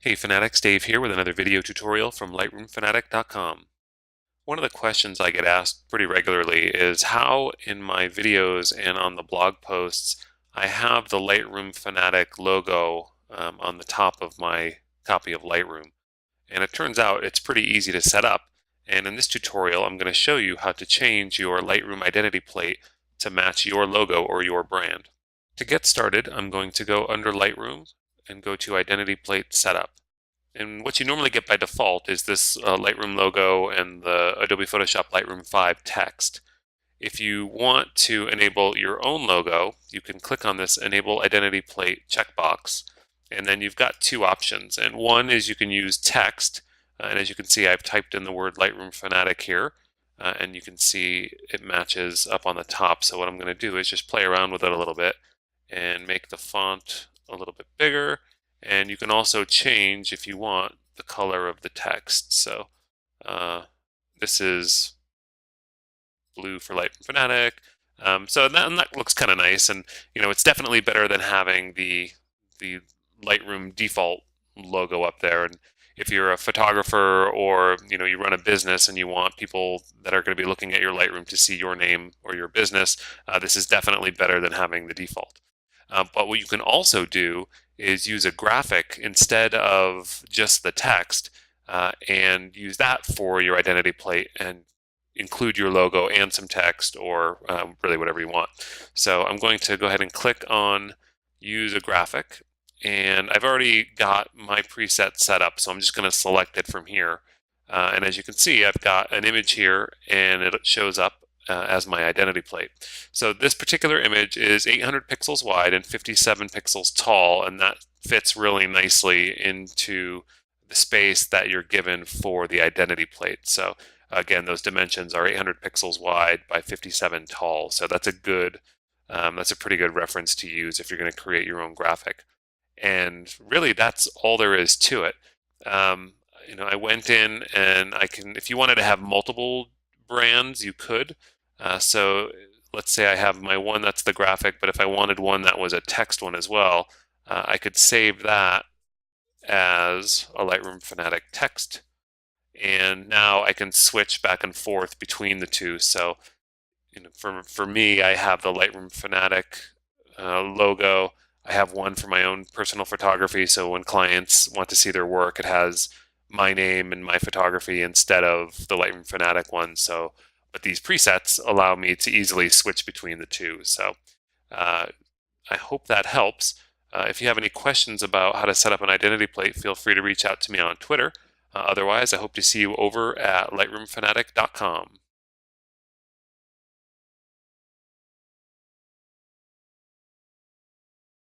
Hey Fanatics, Dave here with another video tutorial from LightroomFanatic.com. One of the questions I get asked pretty regularly is how in my videos and on the blog posts I have the Lightroom Fanatic logo on the top of my copy of Lightroom. And it turns out it's pretty easy to set up. And in this tutorial I'm going to show you how to change your Lightroom identity plate to match your logo or your brand. To get started, I'm going to go under Lightroom and go to Identity Plate Setup. And what you normally get by default is this Lightroom logo and the Adobe Photoshop Lightroom 5 text. If you want to enable your own logo, you can click on this Enable Identity Plate checkbox, and then you've got two options. And one is you can use text, and as you can see, I've typed in the word Lightroom Fanatic here, and you can see it matches up on the top. So what I'm going to do is just play around with it a little bit and make the font a little bit bigger. And you can also change, if you want, the color of the text. So this is blue for Lightroom Fanatic. So that looks kind of nice, and it's definitely better than having the Lightroom default logo up there. And if you're a photographer or you run a business and you want people that are going to be looking at your Lightroom to see your name or your business, this is definitely better than having the default. But what you can also do is use a graphic instead of just the text, and use that for your identity plate and include your logo and some text, or really whatever you want. So I'm going to go ahead and click on use a graphic, and I've already got my preset set up, so I'm just going to select it from here. And as you can see, I've got an image here and it shows up as my identity plate. So this particular image is 800 pixels wide and 57 pixels tall, and that fits really nicely into the space that you're given for the identity plate. So again, those dimensions are 800 pixels wide by 57 tall. So that's a pretty good reference to use if you're going to create your own graphic. And really, that's all there is to it. I went in and if you wanted to have multiple brands, you could. So let's say I have my one that's the graphic, but if I wanted one that was a text one as well, I could save that as a Lightroom Fanatic text. And now I can switch back and forth between the two. So for me, I have the Lightroom Fanatic logo. I have one for my own personal photography, so when clients want to see their work, it has my name and my photography instead of the Lightroom Fanatic one. But these presets allow me to easily switch between the two. So I hope that helps. If you have any questions about how to set up an identity plate, feel free to reach out to me on Twitter. Otherwise, I hope to see you over at lightroomfanatic.com.